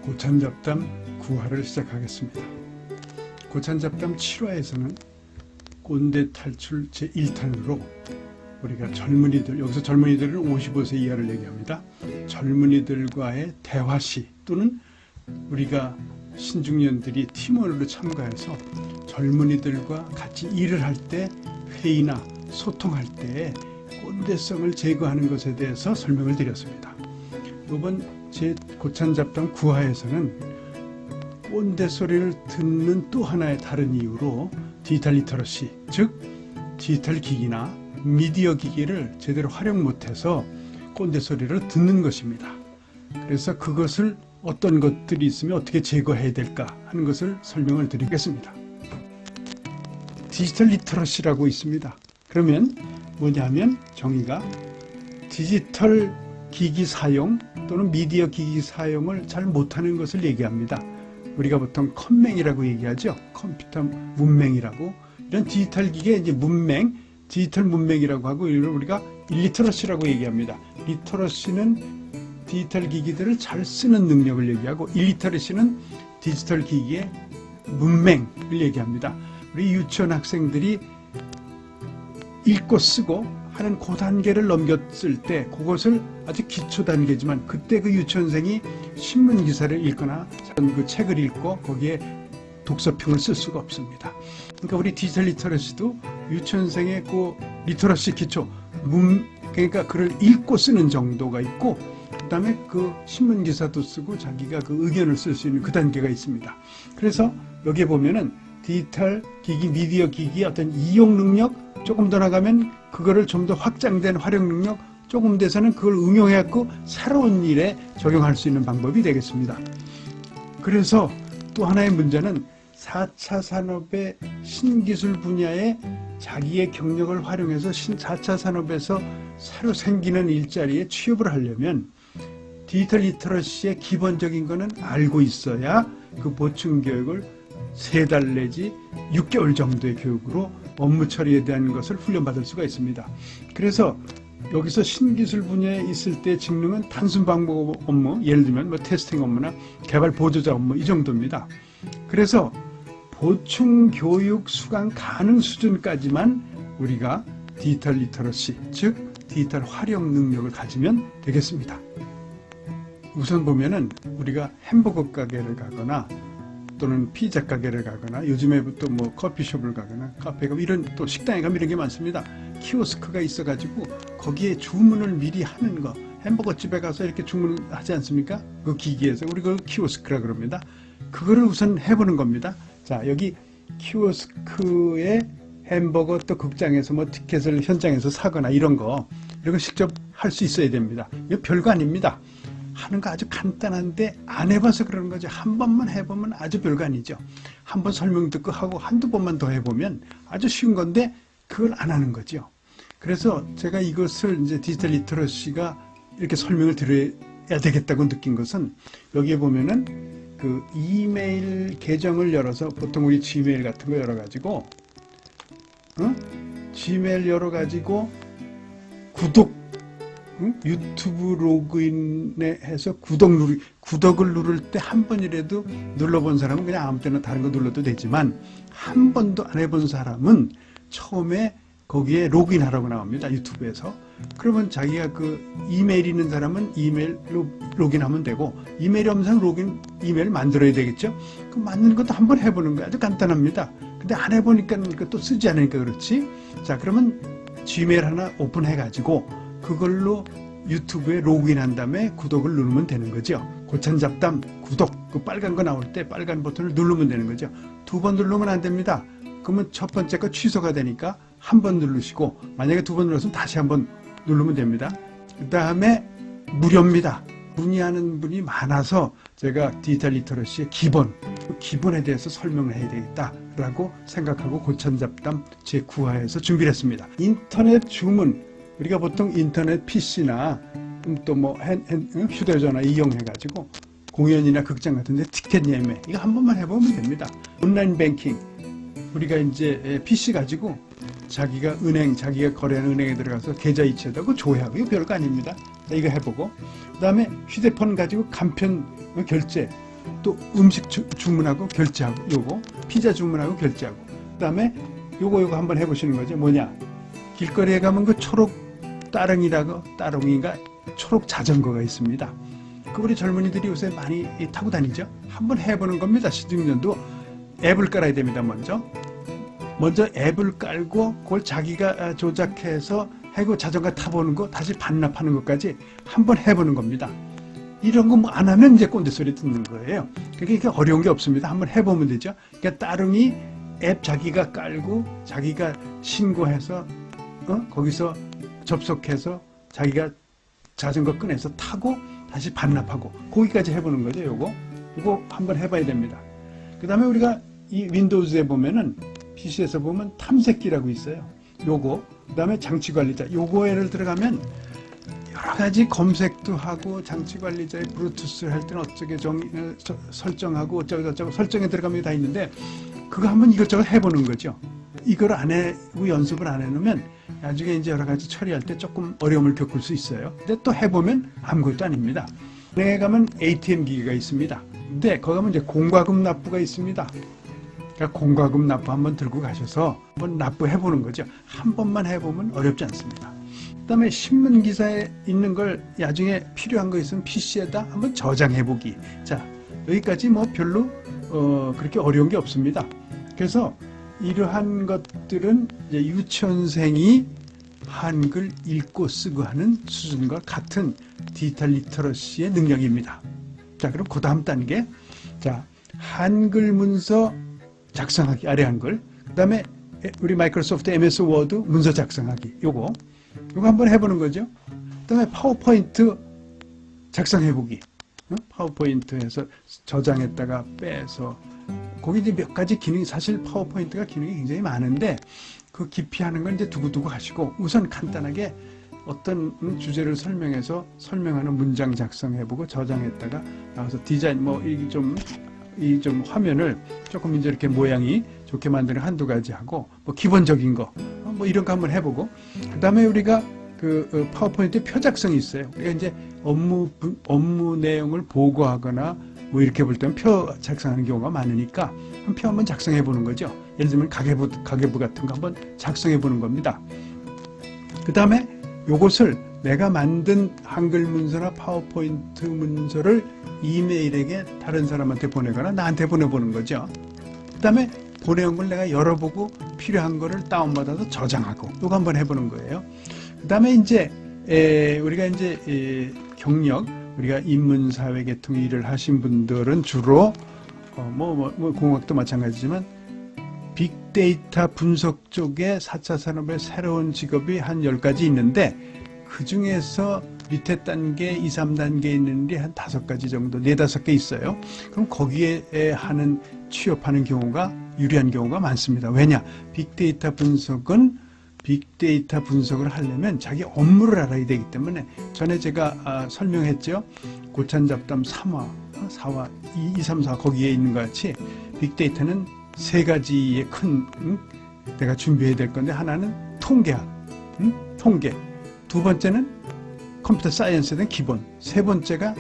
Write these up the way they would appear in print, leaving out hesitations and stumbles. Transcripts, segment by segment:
고찬잡담 9화를 시작하겠습니다. 고찬잡담 7화에서는 꼰대 탈출 제1탄으로 우리가 젊은이들, 여기서 젊은이들은 55세 이하를 얘기합니다. 젊은이들과의 대화시 또는 우리가 신중년들이 팀원으로 참가해서 젊은이들과 같이 일을 할 때, 회의나 소통할 때 꼰대성을 제거하는 것에 대해서 설명을 드렸습니다. 이번 제 고찬잡담 9화에서는 꼰대 소리를 듣는 또 하나의 다른 이유로 디지털 리터러시, 즉 디지털 기기나 미디어 기기를 제대로 활용 못해서 꼰대 소리를 듣는 것입니다. 그래서 그것을 어떤 것들이 있으면 어떻게 제거해야 될까 하는 것을 설명을 드리겠습니다. 디지털 리터러시라고 있습니다. 그러면 뭐냐면 정의가 디지털 기기 사용 또는 미디어 기기 사용을 잘 못하는 것을 얘기합니다. 우리가 보통 컴맹이라고 얘기하죠. 컴퓨터 문맹이라고. 이런 디지털 기기의 이제 문맹, 디지털 문맹이라고 하고 이걸 우리가 일리터러시라고 얘기합니다. 리터러시는 디지털 기기들을 잘 쓰는 능력을 얘기하고 일리터러시는 디지털 기기의 문맹을 얘기합니다. 우리 유치원 학생들이 읽고 쓰고 하는 그 단계를 넘겼을 때 그것을 아주 기초 단계지만 그때 그 유치원생이 신문 기사를 읽거나 그 책을 읽고 거기에 독서평을 쓸 수가 없습니다. 그러니까 우리 디지털 리터러시도 유치원생의 그 리터러시 기초 그러니까 글을 읽고 쓰는 정도가 있고 그 다음에 그 신문 기사도 쓰고 자기가 그 의견을 쓸 수 있는 그 단계가 있습니다. 그래서 여기에 보면은 디지털 기기, 미디어 기기의 어떤 이용 능력 조금 더 나가면 그거를 좀 더 확장된 활용 능력 조금 돼서는 그걸 응용해갖고 새로운 일에 적용할 수 있는 방법이 되겠습니다. 그래서 또 하나의 문제는 4차 산업의 신기술 분야에 자기의 경력을 활용해서 4차 산업에서 새로 생기는 일자리에 취업을 하려면 디지털 리터러시의 기본적인 거는 알고 있어야 그 보충 교육을 3달 내지 6개월 정도의 교육으로 업무 처리에 대한 것을 훈련받을 수가 있습니다. 그래서 여기서 신기술 분야에 있을 때 직능은 단순 반복 업무, 예를 들면 뭐 테스팅 업무나 개발 보조자 업무 이 정도입니다. 그래서 보충 교육 수강 가능 수준까지만 우리가 디지털 리터러시, 즉 디지털 활용 능력을 가지면 되겠습니다. 우선 보면은 우리가 햄버거 가게를 가거나 또는 피자 가게를 가거나 요즘에 또 뭐 커피숍을 가거나 카페가 이런 또 식당에 가면 이런 게 많습니다. 키오스크가 있어가지고 거기에 주문을 미리 하는 거, 햄버거 집에 가서 이렇게 주문하지 않습니까? 그 기기에서 우리 그걸 키오스크라 그럽니다. 그거를 우선 해보는 겁니다. 자, 여기 키오스크에 햄버거 또 극장에서 뭐 티켓을 현장에서 사거나 이런 거 직접 할 수 있어야 됩니다. 이거 별거 아닙니다. 하는 거 아주 간단한데 안 해봐서 그러는 거죠. 한 번만 해보면 아주 별거 아니죠. 한 번 설명 듣고 하고 한두 번만 더 해보면 아주 쉬운 건데 그걸 안 하는 거죠. 그래서 제가 이것을 이제 디지털 리터러시가 이렇게 설명을 드려야 되겠다고 느낀 것은 여기에 보면은 그 이메일 계정을 열어서 보통 우리 지메일 같은 거 열어가지고 지메일 열어가지고 구독 유튜브 로그인에 해서 구독을 누를 때 한 번이라도 눌러본 사람은 그냥 아무 때나 다른 거 눌러도 되지만 한 번도 안 해본 사람은 처음에 거기에 로그인하라고 나옵니다. 유튜브에서. 그러면 자기가 그 이메일 있는 사람은 이메일로 로그인하면 되고 이메일이 없는 사람은 이메일 만들어야 되겠죠. 그 만드는 것도 한번 해보는 거예요. 아주 간단합니다. 근데 안 해보니까 또 쓰지 않으니까 그렇지. 자, 그러면 지메일 하나 오픈해가지고 그걸로 유튜브에 로그인한 다음에 구독을 누르면 되는 거죠. 고찬잡담 구독, 그 빨간 거 나올 때 빨간 버튼을 누르면 되는 거죠. 2번 누르면 안 됩니다. 그러면 첫 번째 거 취소가 되니까 한 번 누르시고 만약에 2번 눌렀으면 다시 한 번 누르면 됩니다. 그 다음에 무료입니다. 문의하는 분이 많아서 제가 디지털 리터러시의 기본에 대해서 설명을 해야 되겠다라고 생각하고 고찬잡담 제9화에서 준비를 했습니다. 인터넷 주문, 우리가 보통 인터넷 PC나 또 뭐 휴대전화 이용해가지고 공연이나 극장 같은 데 티켓 예매 이거 한 번만 해보면 됩니다. 온라인 뱅킹 우리가 이제 PC 가지고 자기가 거래하는 은행에 들어가서 계좌 이체하고 조회하고 이거 별거 아닙니다. 이거 해보고 그 다음에 휴대폰 가지고 간편 결제, 또 음식 주문하고 결제하고, 요거 피자 주문하고 결제하고, 그 다음에 요거 한번 해보시는 거죠. 뭐냐, 길거리에 가면 그 초록 따릉인가 초록 자전거가 있습니다. 그 우리 젊은이들이 요새 많이 타고 다니죠. 한번 해보는 겁니다. 시중년도 앱을 깔아야 됩니다. 먼저 앱을 깔고 그걸 자기가 조작해서 해고 자전거 타보는 거, 다시 반납하는 것까지 한번 해보는 겁니다. 이런 거 뭐 안 하면 이제 꼰대 소리 듣는 거예요. 그게 어려운 게 없습니다. 한번 해보면 되죠. 그러니까 따릉이 앱 자기가 깔고 자기가 신고해서 거기서 접속해서 자기가 자전거 꺼내서 타고 다시 반납하고, 거기까지 해보는 거죠. 요거 한번 해봐야 됩니다. 그 다음에 우리가 이 윈도우즈에 보면은, PC에서 보면 탐색기라고 있어요. 요거, 그 다음에 장치관리자, 요거에를 들어가면 여러 가지 검색도 하고, 장치관리자의 블루투스를 할 때는 어쩌게 설정하고 어쩌고 설정에 들어가면 다 있는데, 그거 한번 이것저것 해보는 거죠. 이걸 안 해고 연습을 안 해놓으면 나중에 이제 여러 가지 처리할 때 조금 어려움을 겪을 수 있어요. 근데 또 해보면 아무것도 아닙니다. 은행에 가면 ATM 기기가 있습니다. 근데 거기 가면 이제 공과금 납부가 있습니다. 그러니까 공과금 납부 한번 들고 가셔서 한번 납부해보는 거죠. 한 번만 해보면 어렵지 않습니다. 그 다음에 신문 기사에 있는 걸 나중에 필요한 거 있으면 PC에다 한번 저장해보기. 자, 여기까지 뭐 별로 그렇게 어려운 게 없습니다. 그래서 이러한 것들은 이제 유치원생이 한글 읽고 쓰고 하는 수준과 같은 디지털 리터러시의 능력입니다. 자, 그럼 그 다음 단계. 자, 한글 문서 작성하기, 아래 한글. 그 다음에 우리 마이크로소프트 MS 워드 문서 작성하기. 요거 한번 해보는 거죠. 그 다음에 파워포인트 작성해보기. 파워포인트에서 저장했다가 빼서, 거기 이제 몇 가지 기능이, 사실 파워포인트가 기능이 굉장히 많은데 그 깊이 하는 건 이제 두고두고 하시고, 우선 간단하게 어떤 주제를 설명해서 설명하는 문장 작성해보고 저장했다가 나와서 디자인, 이 좀 화면을 조금 이제 이렇게 모양이 좋게 만드는 한두 가지 하고, 뭐 기본적인 거, 뭐 이런 거 한번 해보고, 그 다음에 우리가 그 파워포인트 표 작성이 있어요. 우리가 이제 업무 내용을 보고하거나 뭐 이렇게 볼 때는 표 작성하는 경우가 많으니까 한 표 한번 작성해 보는 거죠. 예를 들면 가계부 같은 거 한번 작성해 보는 겁니다. 그 다음에 요것을 내가 만든 한글 문서나 파워포인트 문서를 이메일에게 다른 사람한테 보내거나 나한테 보내보는 거죠. 그 다음에 보내온 걸 내가 열어보고 필요한 거를 다운받아서 저장하고, 요거 한번 해보는 거예요. 그 다음에 이제 우리가 이제 경력, 우리가 인문사회계통 일을 하신 분들은 주로 공학도 마찬가지지만 빅데이터 분석 쪽에 4차 산업의 새로운 직업이 한 10가지 있는데, 그 중에서 밑에 단계, 2, 3단계에 있는 일이 한 5가지 정도, 4, 5개 있어요. 그럼 거기에 취업하는 경우가 유리한 경우가 많습니다. 왜냐? 빅데이터 분석을 하려면 자기 업무를 알아야 되기 때문에, 전에 제가 설명했죠. 고찬잡담 3화, 4화, 2, 3, 4 거기에 있는 것 같이 빅데이터는 3가지의 큰 내가 준비해야 될 건데, 하나는 통계학, 통계. 두 번째는 컴퓨터 사이언스에 대한 기본. 세 번째가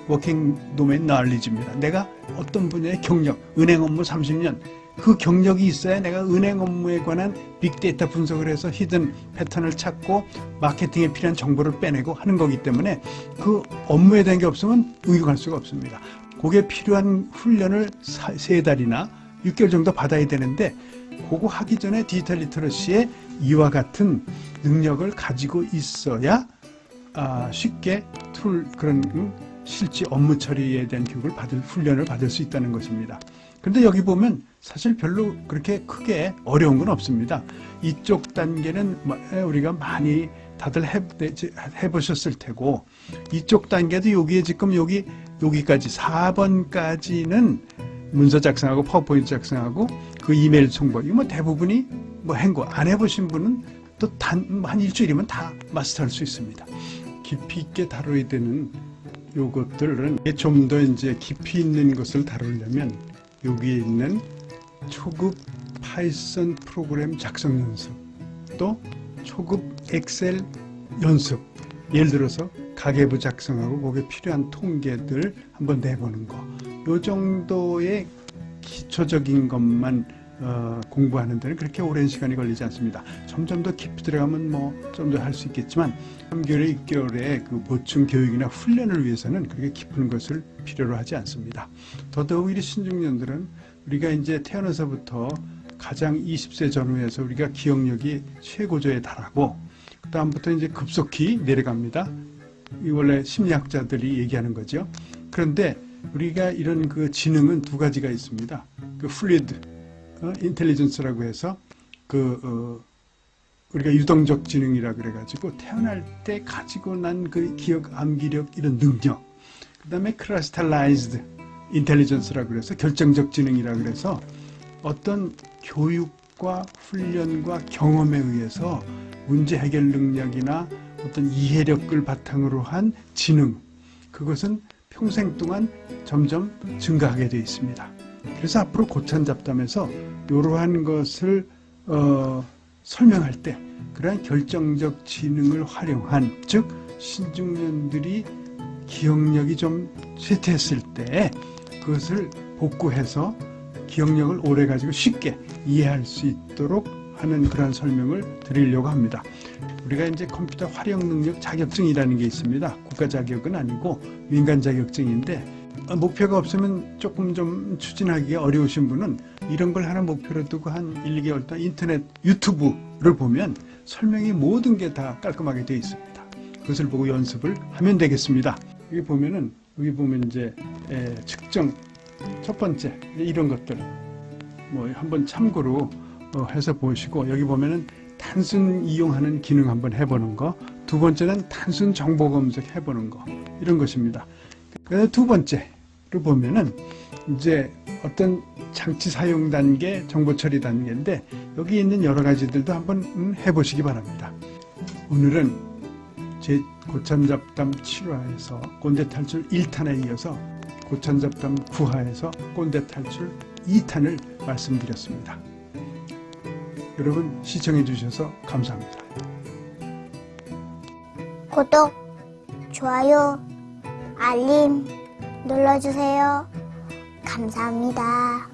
워킹 도메인 너리지입니다. 내가 어떤 분야의 경력, 은행 업무 30년, 그 경력이 있어야 내가 은행 업무에 관한 빅데이터 분석을 해서 히든 패턴을 찾고 마케팅에 필요한 정보를 빼내고 하는 거기 때문에, 그 업무에 대한 게 없으면 응용할 수가 없습니다. 그게 필요한 훈련을 3달이나 6개월 정도 받아야 되는데, 그거 하기 전에 디지털 리터러시의 이와 같은 능력을 가지고 있어야 쉽게 그런 실제 업무 처리에 대한 교육을 훈련을 받을 수 있다는 것입니다. 그런데 여기 보면 사실 별로 그렇게 크게 어려운 건 없습니다. 이쪽 단계는 우리가 많이 다들 해보셨을 테고, 이쪽 단계도 여기에 지금 여기까지 4번까지는 문서 작성하고 파워포인트 작성하고 그 이메일 송부, 이거 대부분이 행거 안 해보신 분은 또 한 일주일이면 다 마스터할 수 있습니다. 깊이 있게 다뤄야 되는 요것들은 좀 더 이제 깊이 있는 것을 다루려면 여기에 있는 초급 파이썬 프로그램 작성 연습, 또 초급 엑셀 연습, 예를 들어서 가계부 작성하고 거기에 필요한 통계들 한번 내보는 거, 요 정도의 기초적인 것만 공부하는 데는 그렇게 오랜 시간이 걸리지 않습니다. 점점 더 깊이 들어가면 뭐 좀 더 할 수 있겠지만 3개월에 6개월의 그 보충 교육이나 훈련을 위해서는 그렇게 깊은 것을 필요로 하지 않습니다. 더더욱 우리 신중년들은 우리가 이제 태어나서부터 가장 20세 전후에서 우리가 기억력이 최고조에 달하고 그 다음부터 이제 급속히 내려갑니다. 이 원래 심리학자들이 얘기하는 거죠. 그런데 우리가 이런 그 지능은 두 가지가 있습니다. 그 플루이드 인텔리전스라고 해서 우리가 유동적 지능이라 그래가지고 태어날 때 가지고 난 그 기억, 암기력 이런 능력, 그 다음에 크리스탈라이즈드 인텔리전스라고 그래서 결정적 지능이라 그래서 어떤 교육과 훈련과 경험에 의해서 문제 해결 능력이나 어떤 이해력을 바탕으로 한 지능, 그것은 평생 동안 점점 증가하게 되어 있습니다. 그래서 앞으로 고찬잡담에서 이러한 것을 설명할 때 그러한 결정적 지능을 활용한, 즉 신중년들이 기억력이 좀 쇠퇴했을 때 그것을 복구해서 기억력을 오래 가지고 쉽게 이해할 수 있도록 하는 그런 설명을 드리려고 합니다. 우리가 이제 컴퓨터 활용 능력 자격증이라는 게 있습니다. 국가 자격은 아니고 민간 자격증인데 목표가 없으면 조금 좀 추진하기가 어려우신 분은 이런 걸 하나 목표로 두고 한 1, 2개월 동안 인터넷 유튜브를 보면 설명이 모든 게 다 깔끔하게 되어 있습니다. 그것을 보고 연습을 하면 되겠습니다. 여기 보면 이제 측정 첫 번째 이런 것들 뭐 한번 참고로 해서 보시고, 여기 보면은 단순 이용하는 기능 한번 해보는 거, 두 번째는 단순 정보 검색 해보는 거, 이런 것입니다. 그래서 두 번째로 보면은 이제 어떤 장치 사용 단계, 정보 처리 단계인데 여기 있는 여러 가지들도 한번 해보시기 바랍니다. 오늘은 제 고찬잡담 7화에서 꼰대 탈출 1탄에 이어서 고찬잡담 9화에서 꼰대 탈출 2탄을 말씀드렸습니다. 여러분 시청해 주셔서 감사합니다. 구독, 좋아요, 알림 눌러주세요. 감사합니다.